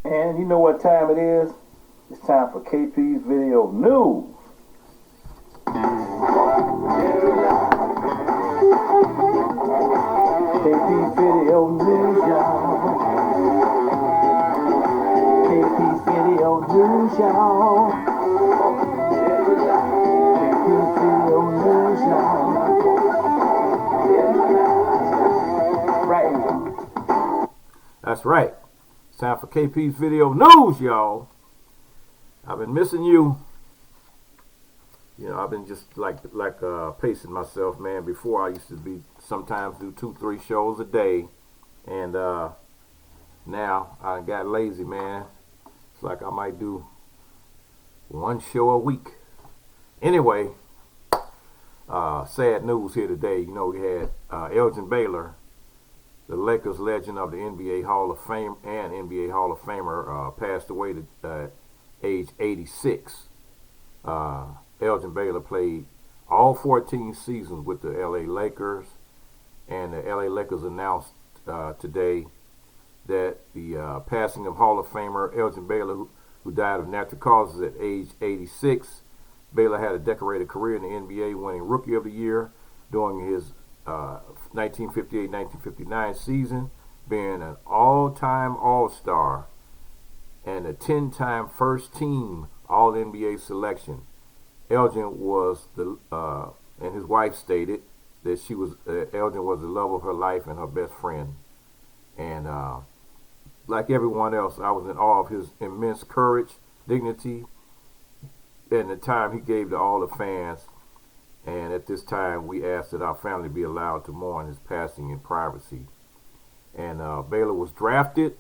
And you know what time it is? It's time for KP's Video News. KP's Video News, y'all. KP's Video News, y'all. KP's Video News, y'all. Right. That's right. It's time for KP's Video News, y'all. I've been missing you. You know, I've been just like pacing myself, man. Before I used to be sometimes do 2-3 shows a day, and now I got lazy, man. It's like I might do one show a week. Anyway, sad news here today. You know, we had ELGIN Baylor, the Lakers legend of the NBA Hall of Fame and NBA Hall of Famer, passed away at age 86. ELGIN Baylor played all 14 seasons with the LA Lakers, and the LA Lakers announced today that the passing of Hall of Famer ELGIN Baylor, who died of natural causes at age 86. Baylor had a decorated career in the NBA, winning Rookie of the Year during his 1958-1959 season, being an all-time All-Star and a 10-time first-team All-NBA selection. ELGIN was and his wife stated that ELGIN was the love of her life and her best friend. And like everyone else, I was in awe of his immense courage, dignity, and the time he gave to all the fans. And at this time, we asked that our family be allowed to mourn his passing in privacy. And Baylor was drafted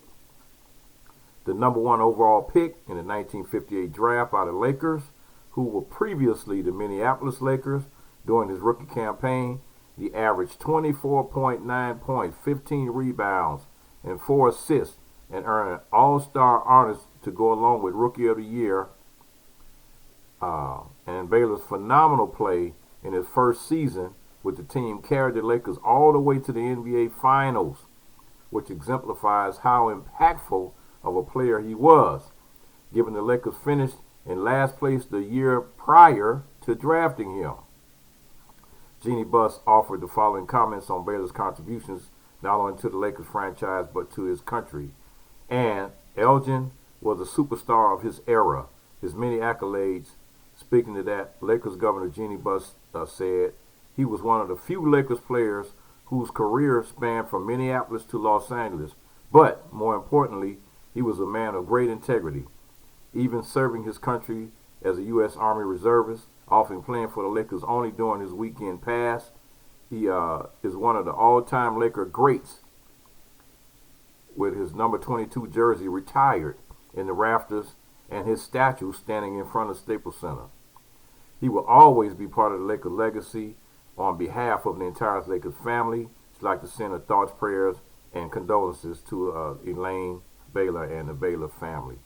the #1 overall pick in the 1958 draft by the Lakers, who were previously the Minneapolis Lakers. During his rookie campaign, he averaged 24.9 points, 15 rebounds, and 4 assists, and earned an All-Star honors to go along with Rookie of the Year. And Baylor's phenomenal play in his first season with the team carried the Lakers all the way to the NBA Finals, which exemplifies how impactful of a player he was, given the Lakers finished in last place the year prior to drafting him. Jeannie Buss offered the following comments on Baylor's contributions not only to the Lakers franchise but to his country. And ELGIN was a superstar of his era. His many accolades. Speaking to that, Lakers Governor Jeannie Buss said he was one of the few Lakers players whose career spanned from Minneapolis to Los Angeles. But more importantly, he was a man of great integrity, even serving his country as a U.S. Army reservist, often playing for the Lakers only during his weekend pass. He is one of the all-time Laker greats, with his number 22 jersey retired in the rafters and his statue standing in front of Staples Center. He will always be part of the Lakers legacy. On behalf of the entire Lakers family, I'd like to send our thoughts, prayers, and condolences to Elaine Baylor and the Baylor family.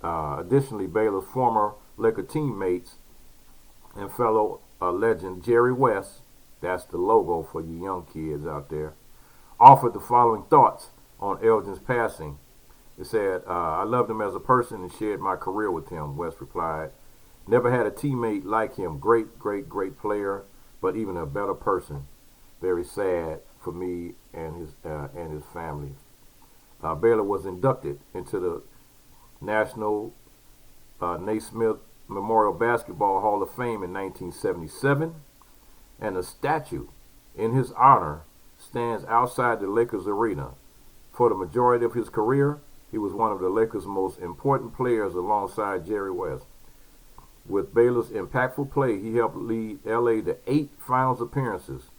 Additionally, Baylor's former Laker teammates and fellow legend Jerry West, that's the logo for you young kids out there, offered the following thoughts on ELGIN's passing. It said, I loved him as a person and shared my career with him, West replied. Never had a teammate like him. Great, great, great player, but even a better person. Very sad for me and his family. Baylor was inducted into the National Naismith Memorial Basketball Hall of Fame in 1977, and a statue in his honor stands outside the Lakers arena. For the majority of his career, he was one of the Lakers' most important players alongside Jerry West. With Baylor's impactful play, he helped lead LA to 8 finals appearances.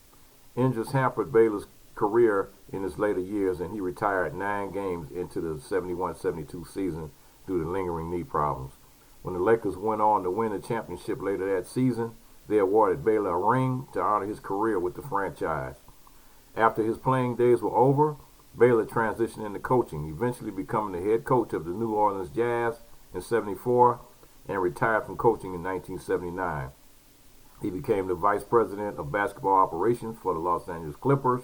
Injuries hampered Baylor's career in his later years, and he retired 9 games into the 71-72 season due to lingering knee problems. When the Lakers went on to win the championship later that season, they awarded Baylor a ring to honor his career with the franchise. After his playing days were over, Baylor transitioned into coaching, eventually becoming the head coach of the New Orleans Jazz in '74 and retired from coaching in 1979. He became the vice president of basketball operations for the Los Angeles Clippers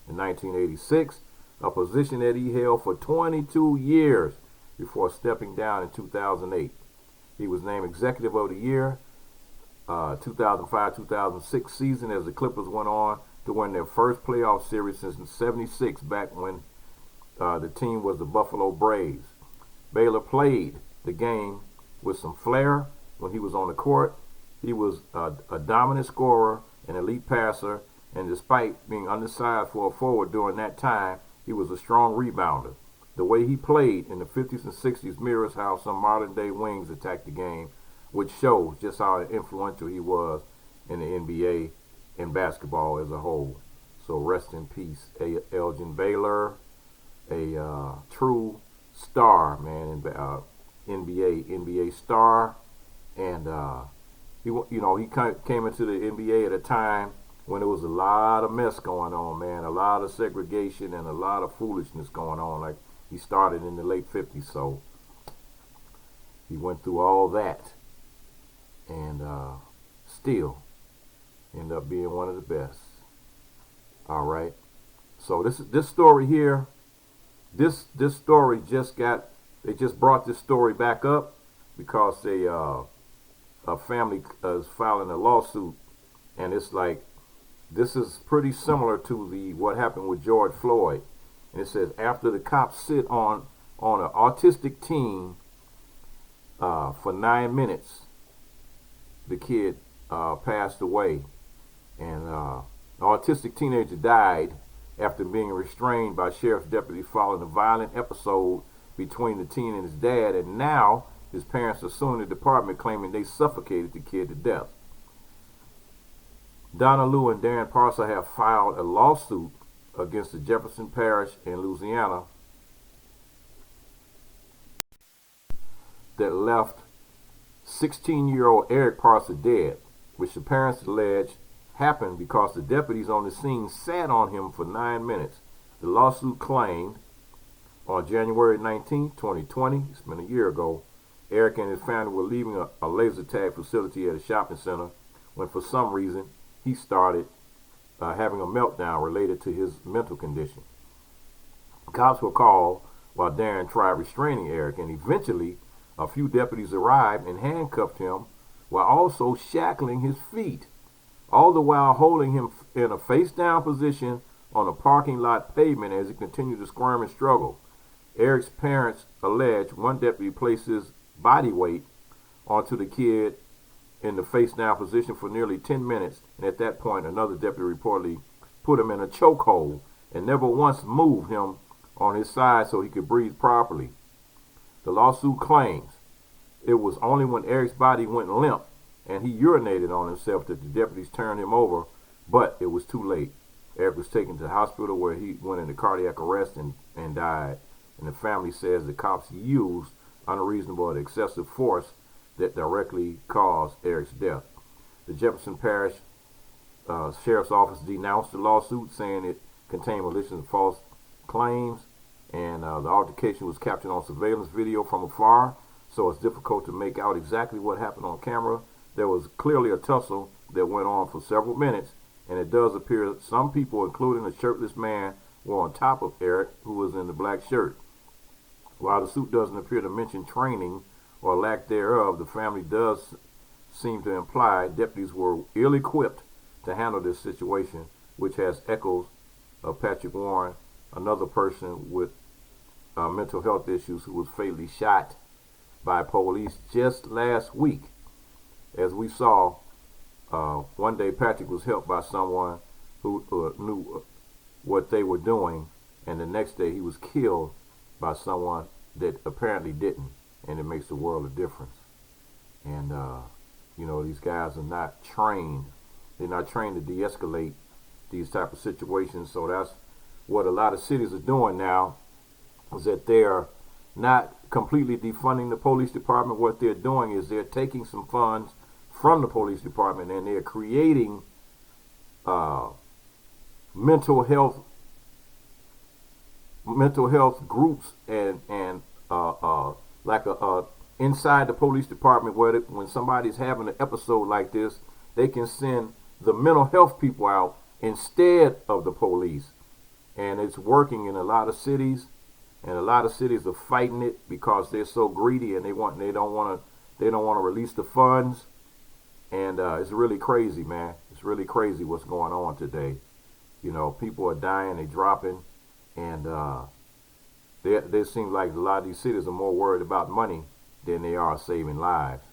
in 1986, a position that he held for 22 years. before stepping down in 2008. He was named Executive of the Year 2005-2006 season as the Clippers went on to win their first playoff series since '76, back when the team was the Buffalo Braves. Baylor played the game with some flair when he was on the court. He was a dominant scorer, an elite passer, and despite being undersized for a forward during that time, he was a strong rebounder. The way he played in the 50s and 60s mirrors how some modern-day wings attack the game, which shows just how influential he was in the NBA and basketball as a whole. So rest in peace, Elgin Baylor, a true star, man, in NBA star, and he came into the NBA at a time when there was a lot of mess going on, man, a lot of segregation and a lot of foolishness going on. Like, he started in the late 50s, so he went through all that, and still ended up being one of the best. All right, so this story here, this story they just brought this story back up because a family is filing a lawsuit, and it's like, this is pretty similar to what happened with George Floyd. And it says, after the cops sit on an autistic teen for 9 minutes, the kid passed away. And an autistic teenager died after being restrained by sheriff's deputies following a violent episode between the teen and his dad. And now his parents are suing the department, claiming they suffocated the kid to death. Donna Lou and Darren Parsa have filed a lawsuit against the Jefferson Parish in Louisiana that left 16-year-old Eric Parsa dead, which the parents allege happened because the deputies on the scene sat on him for 9 minutes. The lawsuit claimed on January 19, 2020, it's been a year ago, Eric and his family were leaving a laser tag facility at a shopping center when for some reason he started having a meltdown related to his mental condition. Cops were called while Darren tried restraining Eric, and eventually a few deputies arrived and handcuffed him while also shackling his feet, all the while holding him in a face-down position on a parking lot pavement as he continued to squirm and struggle. Eric's parents allege one deputy placed his body weight onto the kid in the face-down position for nearly 10 minutes, and at that point another deputy reportedly put him in a chokehold and never once moved him on his side so he could breathe properly. The lawsuit claims it was only when Eric's body went limp and he urinated on himself that the deputies turned him over, but it was too late. Eric was taken to the hospital where he went into cardiac arrest and died, and the family says the cops used unreasonable and excessive force that directly caused Eric's death. The Jefferson Parish Sheriff's Office denounced the lawsuit, saying it contained malicious and false claims, and the altercation was captured on surveillance video from afar, so it's difficult to make out exactly what happened on camera. There was clearly a tussle that went on for several minutes, and it does appear that some people, including a shirtless man, were on top of Eric, who was in the black shirt. While the suit doesn't appear to mention training or lack thereof, the family does seem to imply deputies were ill-equipped to handle this situation, which has echoes of Patrick Warren, another person with mental health issues who was fatally shot by police just last week. As we saw, one day Patrick was helped by someone who knew what they were doing, and the next day he was killed by someone that apparently didn't, and it makes a world of difference. And these guys are not trained. They're not trained to de-escalate these type of situations. So that's what a lot of cities are doing now, is that they are not completely defunding the police department. What they're doing is they're taking some funds from the police department and they're creating mental health groups and like inside the police department, where when somebody's having an episode like this, they can send the mental health people out instead of the police. And it's working in a lot of cities, and a lot of cities are fighting it because they're so greedy and they don't want to release the funds. And it's really crazy, man. It's really crazy what's going on today. You know, people are dying, they're dropping, and they seem like a lot of these cities are more worried about money than they are saving lives.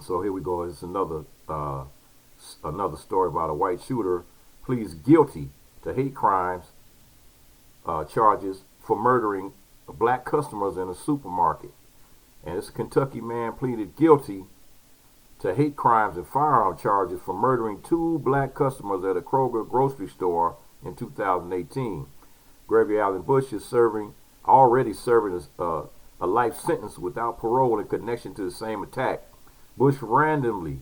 So here we go. It's another story about a white shooter pleads guilty to hate crimes charges for murdering black customers in a supermarket. And this Kentucky man pleaded guilty to hate crimes and firearm charges for murdering 2 black customers at a Kroger grocery store in 2018. Gregory Allen Bush is already serving a life sentence without parole in connection to the same attack. Bush randomly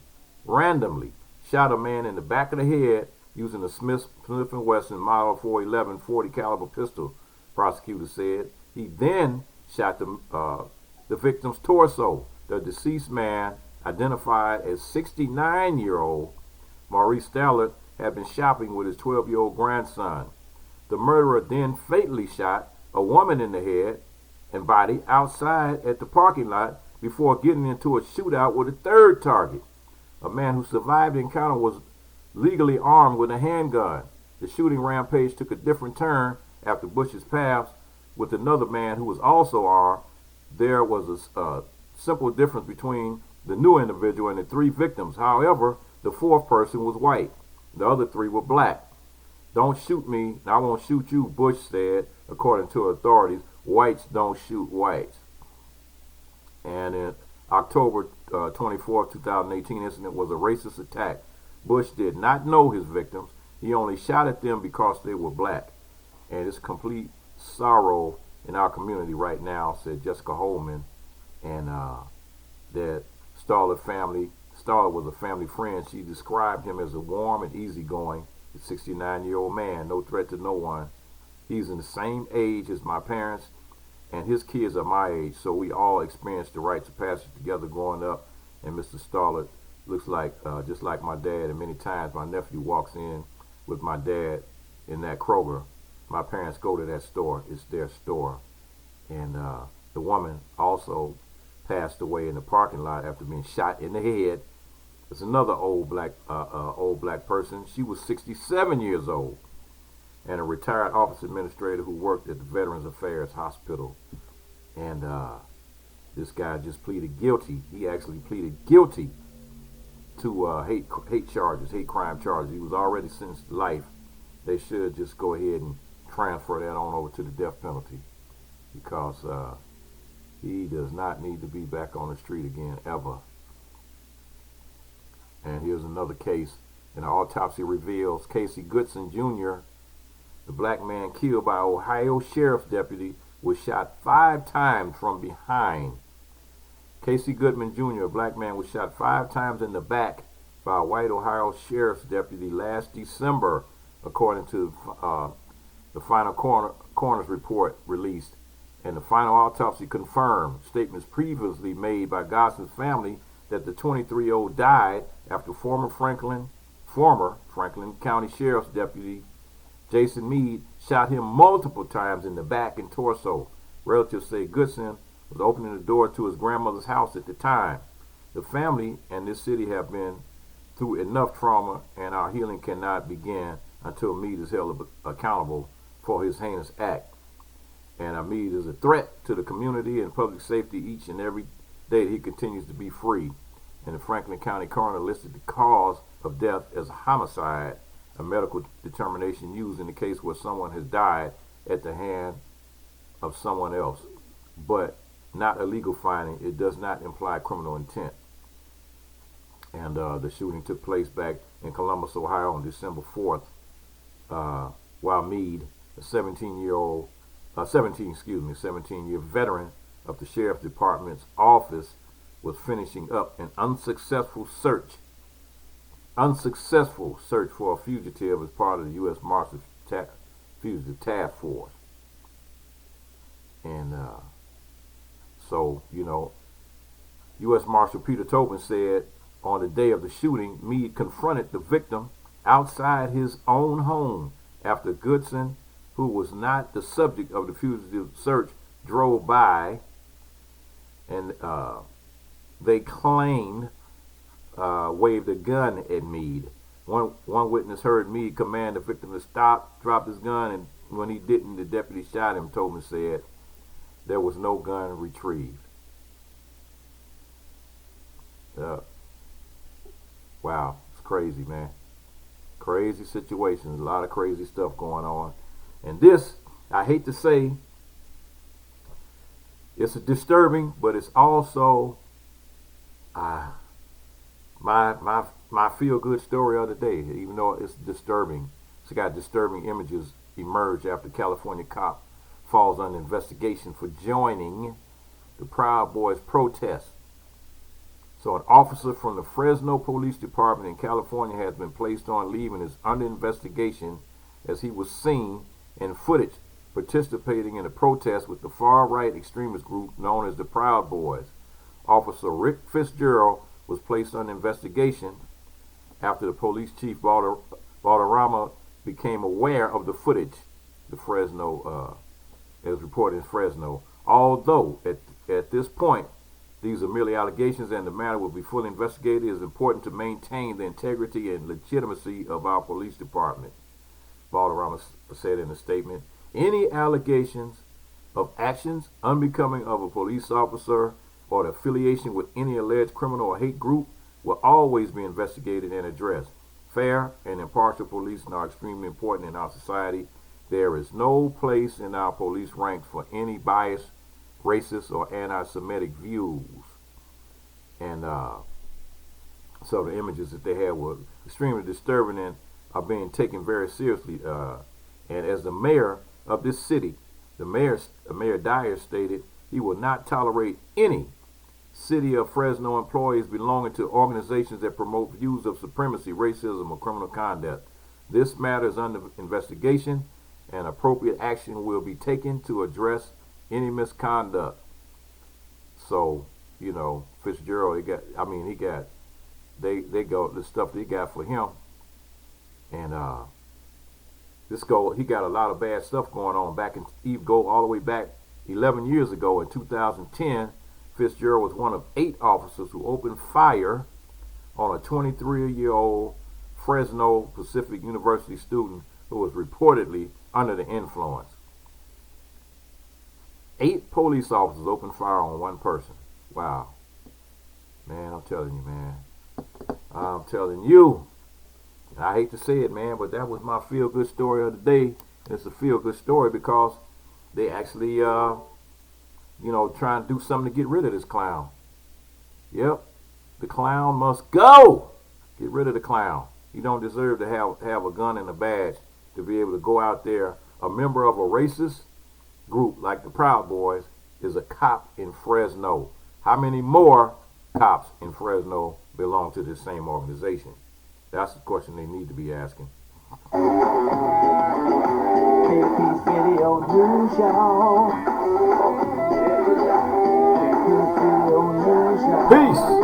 shot a man in the back of the head using a Smith & Wesson Model 411 40 caliber pistol, prosecutors said. He then shot the victim's torso. The deceased man, identified as 69-year-old Maurice Stallard, had been shopping with his 12-year-old grandson. The murderer then fatally shot a woman in the head and body outside at the parking lot before getting into a shootout with a third target. A man who survived the encounter was legally armed with a handgun. The shooting rampage took a different turn after Bush's paths with another man who was also armed. There was a simple difference between the new individual and the 3 victims. However, the 4th person was white. The other 3 were black. "Don't shoot me, I won't shoot you," Bush said, according to authorities. "Whites don't shoot whites." And in October 24, 2018 incident was a racist attack. Bush did not know his victims. He only shot at them because they were black. And it's complete sorrow in our community right now, said Jessica Holman. And that Stallard was a family friend. She described him as a warm and easygoing 69-year-old man, no threat to no one. He's in the same age as my parents, and his kids are my age, so we all experienced the rites of passage together growing up. And Mr. Stallard looks like just like my dad, and many times my nephew walks in with my dad in that Kroger. My parents go to that store. It's their store. And the woman also passed away in the parking lot after being shot in the head. There's another old black person. She was 67 years old and a retired office administrator who worked at the Veterans Affairs Hospital. And this guy just pleaded guilty. He actually pleaded guilty to hate crime charges. He was already sentenced to life. They should just go ahead and transfer that on over to the death penalty, because he does not need to be back on the street again, ever. And here's another case. An autopsy reveals Casey Goodman Jr., the black man killed by Ohio sheriff's deputy, was shot 5 times from behind. Casey Goodman Jr., a black man, was shot 5 times in the back by a white Ohio sheriff's deputy last December, according to the final coroner's report released. And the final autopsy confirmed statements previously made by Godson's family that the 23-year-old died after former Franklin County Sheriff's Deputy Jason Meade shot him multiple times in the back and torso. Relatives say Goodson was opening the door to his grandmother's house at the time. The family and this city have been through enough trauma, and our healing cannot begin until Meade is held accountable for his heinous act. And Meade is a threat to the community and public safety each and every day that he continues to be free. And the Franklin County coroner listed the cause of death as a homicide, a medical determination used in the case where someone has died at the hand of someone else, but not a legal finding. It does not imply criminal intent. And the shooting took place back in Columbus, Ohio on December 4th, while Meade, a 17-year veteran of the Sheriff's Department's office, was finishing up an unsuccessful search for a fugitive as part of the U.S. Marshals Fugitive Task Force. And so, U.S. Marshal Peter Tobin said on the day of the shooting, Meade confronted the victim outside his own home after Goodson, who was not the subject of the fugitive search, drove by, and they claimed waved a gun at Meade. One witness heard Meade command the victim to stop, dropped his gun, and when he didn't, the deputy shot him. Tobin said there was no gun retrieved. Wow, it's crazy, man. Crazy situations, a lot of crazy stuff going on. And this, I hate to say, it's disturbing, but it's also my feel-good story of the day. Even though it's disturbing, it's got disturbing images emerge after California cop falls under investigation for joining the Proud Boys protest. So an officer from the Fresno Police Department in California has been placed on leave and is under investigation as he was seen in footage participating in a protest with the far-right extremist group known as the Proud Boys. Officer Rick Fitzgerald was placed under investigation after the police chief Valderrama became aware of the footage. The Fresno, as reported in Fresno. Although at this point these are merely allegations and the matter will be fully investigated, it is important to maintain the integrity and legitimacy of our police department, Valderrama said in a statement. Any allegations of actions unbecoming of a police officer or the affiliation with any alleged criminal or hate group will always be investigated and addressed. Fair and impartial policing are extremely important in our society. There is no place in our police ranks for any biased, racist, or anti-Semitic views. And so the images that they had were extremely disturbing and are being taken very seriously. And as the mayor of this city, Mayor Dyer stated he will not tolerate any City of Fresno employees belonging to organizations that promote views of supremacy, racism, or criminal conduct. This matter is under investigation and appropriate action will be taken to address any misconduct. So, you know, Fitzgerald, they go the stuff they got for him. And he got a lot of bad stuff going on go all the way back 11 years ago in 2010. Fitzgerald was one of 8 officers who opened fire on a 23-year-old Fresno Pacific University student who was reportedly under the influence. 8 police officers opened fire on one person. Wow. Man, I'm telling you, man. I'm telling you. I hate to say it, man, but that was my feel-good story of the day. It's a feel-good story because they actually, trying to do something to get rid of this clown. Yep. The clown must go. Get rid of the clown. He don't deserve to have a gun and a badge to be able to go out there. A member of a racist group like the Proud Boys is a cop in Fresno. How many more cops in Fresno belong to this same organization? That's the question they need to be asking. KP's Video News, y'all. KP's Video News, y'all. Peace.